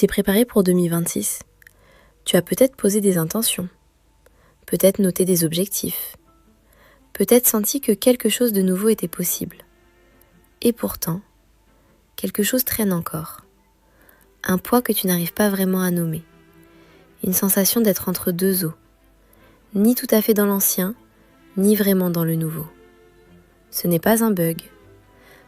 t'es préparé pour 2026. Tu as peut-être posé des intentions, peut-être noté des objectifs, peut-être senti que quelque chose de nouveau était possible. Et pourtant, quelque chose traîne encore. Un poids que tu n'arrives pas vraiment à nommer. Une sensation d'être entre deux eaux, ni tout à fait dans l'ancien, ni vraiment dans le nouveau. Ce n'est pas un bug,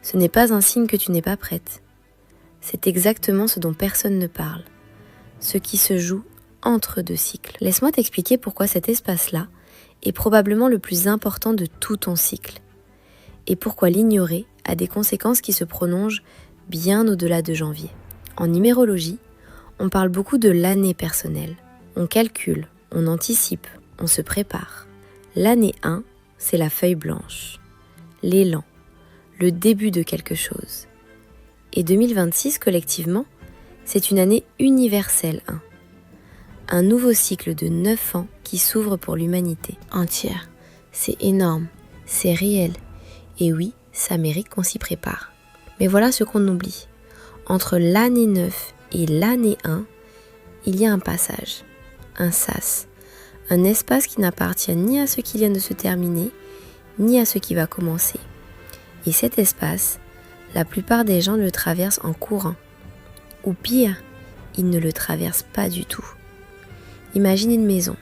ce n'est pas un signe que tu n'es pas prête. C'est exactement ce dont personne ne parle, ce qui se joue entre deux cycles. Laisse-moi t'expliquer pourquoi cet espace-là est probablement le plus important de tout ton cycle, et pourquoi l'ignorer a des conséquences qui se prolongent bien au-delà de janvier. En numérologie, on parle beaucoup de l'année personnelle. On calcule, on anticipe, on se prépare. L'année 1, c'est la feuille blanche, l'élan, le début de quelque chose. Et 2026, collectivement, c'est une année universelle 1. Un nouveau cycle de 9 ans qui s'ouvre pour l'humanité entière. C'est énorme, c'est réel. Et oui, ça mérite qu'on s'y prépare. Mais voilà ce qu'on oublie. Entre l'année 9 et l'année 1, il y a un passage, un sas, un espace qui n'appartient ni à ce qui vient de se terminer, ni à ce qui va commencer. Et cet espace, la plupart des gens le traversent en courant. Ou pire, ils ne le traversent pas du tout. Imagine une maison.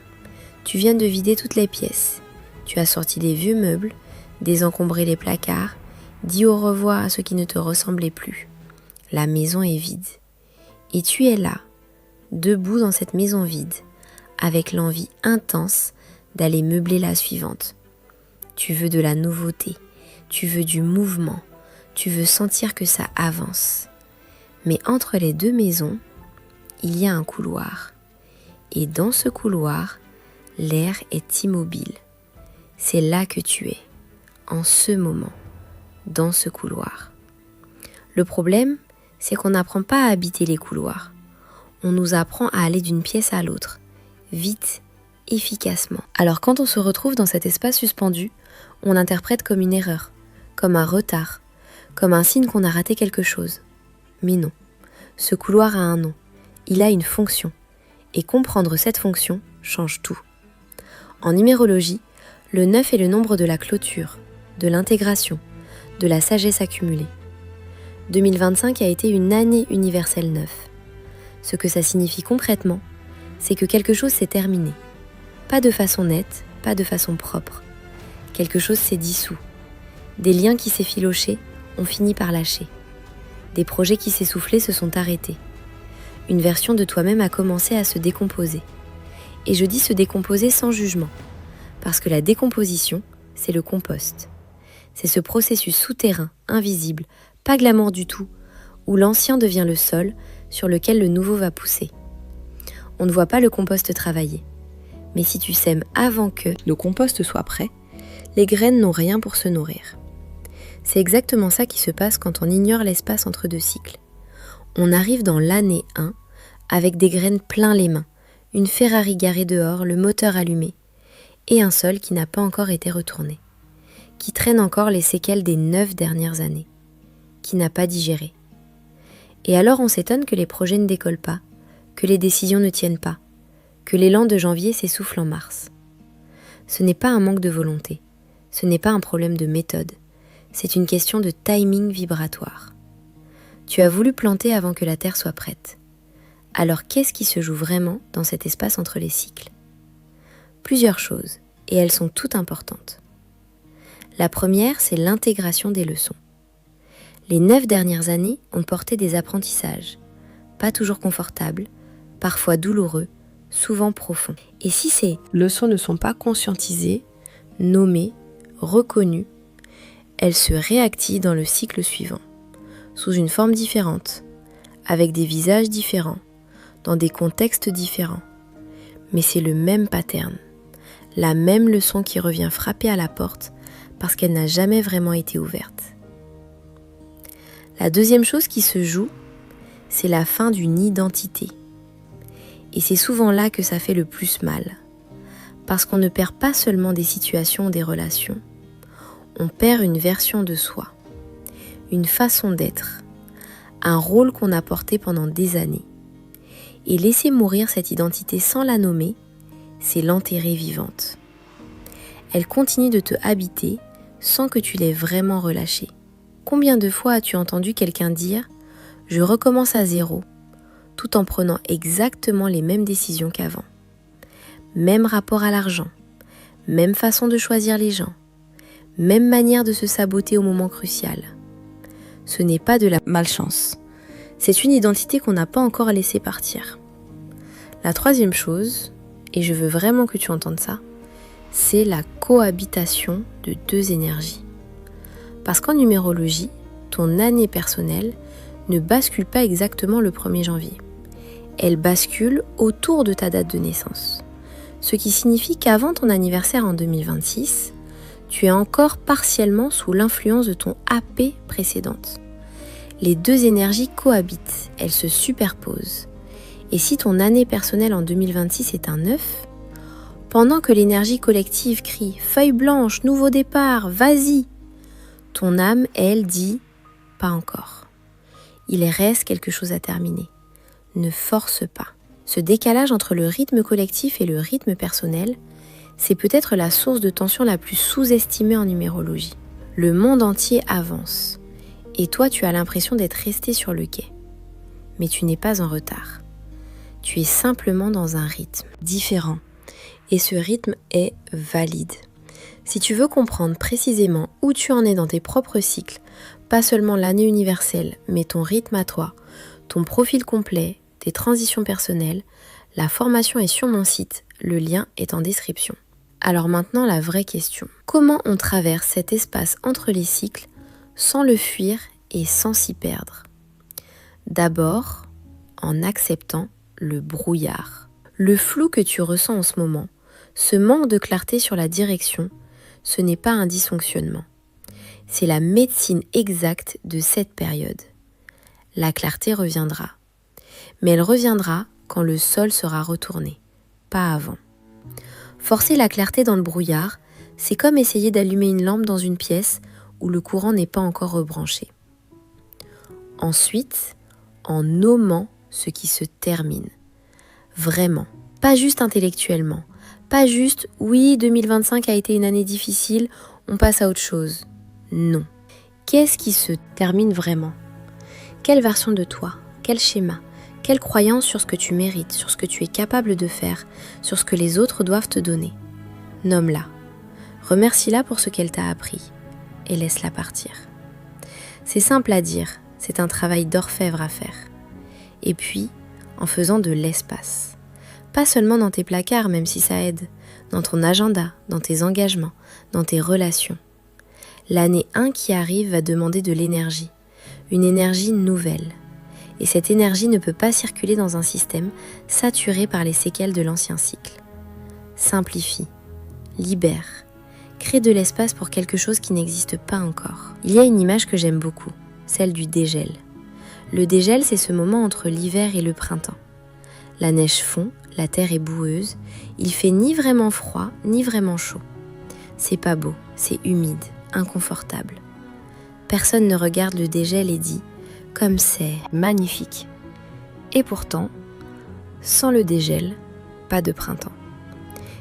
Tu viens de vider toutes les pièces. Tu as sorti les vieux meubles, désencombré les placards, dit au revoir à ce qui ne te ressemblait plus. La maison est vide. Et tu es là, debout dans cette maison vide, avec l'envie intense d'aller meubler la suivante. Tu veux de la nouveauté, tu veux du mouvement, tu veux sentir que ça avance. Mais entre les deux maisons, il y a un couloir. Et dans ce couloir, l'air est immobile. C'est là que tu es, en ce moment, dans ce couloir. Le problème, c'est qu'on n'apprend pas à habiter les couloirs. On nous apprend à aller d'une pièce à l'autre, vite, efficacement. Alors quand on se retrouve dans cet espace suspendu, on l'interprète comme une erreur, comme un retard, comme un signe qu'on a raté quelque chose. Mais non, ce couloir a un nom, il a une fonction, et comprendre cette fonction change tout. En numérologie, le 9 est le nombre de la clôture, de l'intégration, de la sagesse accumulée. 2025 a été une année universelle 9. Ce que ça signifie concrètement, c'est que quelque chose s'est terminé. Pas de façon nette, pas de façon propre. Quelque chose s'est dissous. Des liens qui s'effilochaient ont fini par lâcher. Des projets qui s'essoufflaient se sont arrêtés. Une version de toi-même a commencé à se décomposer. Et je dis se décomposer sans jugement, parce que la décomposition, c'est le compost. C'est ce processus souterrain, invisible, pas glamour du tout, où l'ancien devient le sol sur lequel le nouveau va pousser. On ne voit pas le compost travailler. Mais si tu sèmes avant que le compost soit prêt, les graines n'ont rien pour se nourrir. C'est exactement ça qui se passe quand on ignore l'espace entre deux cycles. On arrive dans l'année 1 avec des graines plein les mains, une Ferrari garée dehors, le moteur allumé, et un sol qui n'a pas encore été retourné, qui traîne encore les séquelles des 9 dernières années, qui n'a pas digéré. Et alors on s'étonne que les projets ne décollent pas, que les décisions ne tiennent pas, que l'élan de janvier s'essouffle en mars. Ce n'est pas un manque de volonté, ce n'est pas un problème de méthode, c'est une question de timing vibratoire. Tu as voulu planter avant que la terre soit prête. Alors qu'est-ce qui se joue vraiment dans cet espace entre les cycles ? Plusieurs choses, et elles sont toutes importantes. La première, c'est l'intégration des leçons. Les 9 dernières années ont porté des apprentissages, pas toujours confortables, parfois douloureux, souvent profonds. Et si ces leçons ne sont pas conscientisées, nommées, reconnues, elles se réactivent dans le cycle suivant, sous une forme différente, avec des visages différents, dans des contextes différents. Mais c'est le même pattern, la même leçon qui revient frapper à la porte parce qu'elle n'a jamais vraiment été ouverte. La deuxième chose qui se joue, c'est la fin d'une identité. Et c'est souvent là que ça fait le plus mal. Parce qu'on ne perd pas seulement des situations ou des relations, on perd une version de soi, une façon d'être, un rôle qu'on a porté pendant des années. Et laisser mourir cette identité sans la nommer, c'est l'enterrer vivante. Elle continue de te habiter sans que tu l'aies vraiment relâchée. Combien de fois as-tu entendu quelqu'un dire « je recommence à zéro » tout en prenant exactement les mêmes décisions qu'avant. Même rapport à l'argent, même façon de choisir les gens, même manière de se saboter au moment crucial. Ce n'est pas de la malchance, c'est une identité qu'on n'a pas encore laissée partir. La troisième chose, et je veux vraiment que tu entendes ça, c'est la cohabitation de deux énergies. Parce qu'en numérologie, ton année personnelle ne bascule pas exactement le 1er janvier. Elle bascule autour de ta date de naissance. Ce qui signifie qu'avant ton anniversaire en 2026, tu es encore partiellement sous l'influence de ton AP précédente. Les deux énergies cohabitent, elles se superposent. Et si ton année personnelle en 2026 est un 9, pendant que l'énergie collective crie « feuille blanche, nouveau départ, vas-y !», ton âme, elle, dit « pas encore ». Il reste quelque chose à terminer. Ne force pas. Ce décalage entre le rythme collectif et le rythme personnel, c'est peut-être la source de tension la plus sous-estimée en numérologie. Le monde entier avance, et toi tu as l'impression d'être resté sur le quai. Mais tu n'es pas en retard. Tu es simplement dans un rythme différent, et ce rythme est valide. Si tu veux comprendre précisément où tu en es dans tes propres cycles, pas seulement l'année universelle, mais ton rythme à toi, ton profil complet, tes transitions personnelles, la formation est sur mon site, le lien est en description. Alors maintenant la vraie question, comment on traverse cet espace entre les cycles sans le fuir et sans s'y perdre? D'abord, en acceptant le brouillard. Le flou que tu ressens en ce moment, ce manque de clarté sur la direction, ce n'est pas un dysfonctionnement. C'est la médecine exacte de cette période. La clarté reviendra. Mais elle reviendra quand le sol sera retourné, pas avant. Forcer la clarté dans le brouillard, c'est comme essayer d'allumer une lampe dans une pièce où le courant n'est pas encore rebranché. Ensuite, en nommant ce qui se termine. Vraiment, pas juste intellectuellement, pas juste « oui, 2025 a été une année difficile, on passe à autre chose ». Non. Qu'est-ce qui se termine vraiment? Quelle version de toi? Quel schéma? Quelle croyance sur ce que tu mérites, sur ce que tu es capable de faire, sur ce que les autres doivent te donner? Nomme-la. Remercie-la pour ce qu'elle t'a appris et laisse-la partir. C'est simple à dire, c'est un travail d'orfèvre à faire. Et puis, en faisant de l'espace. Pas seulement dans tes placards, même si ça aide, dans ton agenda, dans tes engagements, dans tes relations. L'année 1 qui arrive va demander de l'énergie, une énergie nouvelle. Et cette énergie ne peut pas circuler dans un système saturé par les séquelles de l'ancien cycle. Simplifie, libère, crée de l'espace pour quelque chose qui n'existe pas encore. Il y a une image que j'aime beaucoup, celle du dégel. Le dégel, c'est ce moment entre l'hiver et le printemps. La neige fond, la terre est boueuse, il fait ni vraiment froid, ni vraiment chaud. C'est pas beau, c'est humide, inconfortable. Personne ne regarde le dégel et dit « comme c'est magnifique ». Et pourtant, sans le dégel, pas de printemps.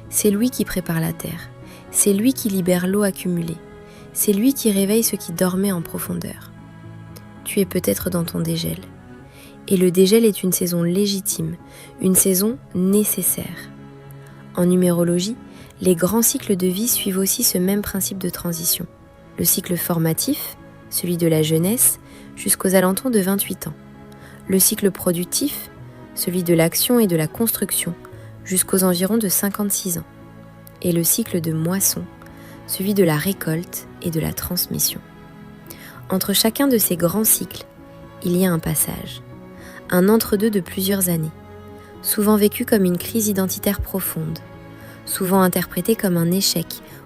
C'est lui qui prépare la terre, c'est lui qui libère l'eau accumulée, c'est lui qui réveille ce qui dormait en profondeur. Tu es peut-être dans ton dégel. Et le dégel est une saison légitime, une saison nécessaire. En numérologie, les grands cycles de vie suivent aussi ce même principe de transition. Le cycle formatif, celui de la jeunesse, jusqu'aux alentours de 28 ans. Le cycle productif, celui de l'action et de la construction, jusqu'aux environs de 56 ans. Et le cycle de moisson, celui de la récolte et de la transmission. Entre chacun de ces grands cycles, il y a un passage, un entre-deux de plusieurs années, souvent vécu comme une crise identitaire profonde, souvent interprété comme un échec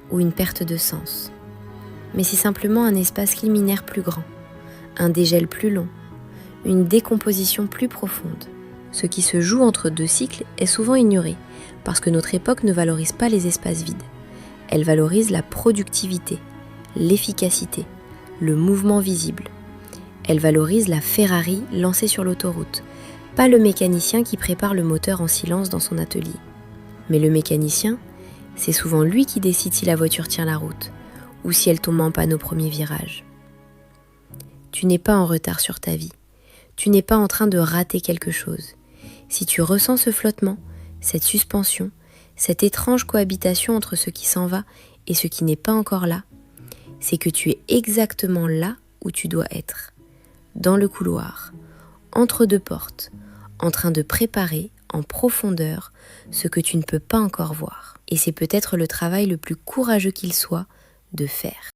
ou une perte de sens. Mais c'est simplement un espace liminaire plus grand, un dégel plus long, une décomposition plus profonde. Ce qui se joue entre deux cycles est souvent ignoré, parce que notre époque ne valorise pas les espaces vides. Elle valorise la productivité, l'efficacité, le mouvement visible. Elle valorise la Ferrari lancée sur l'autoroute, Pas le mécanicien qui prépare le moteur en silence dans son atelier. Mais le mécanicien, c'est souvent lui qui décide si la voiture tient la route ou si elle tombe en panne au premier virage. Tu n'es pas en retard sur ta vie. Tu n'es pas en train de rater quelque chose. Si tu ressens ce flottement, cette suspension, cette étrange cohabitation entre ce qui s'en va et ce qui n'est pas encore là, c'est que tu es exactement là où tu dois être, dans le couloir, entre deux portes, en train de préparer en profondeur ce que tu ne peux pas encore voir. Et c'est peut-être le travail le plus courageux qu'il soit de faire.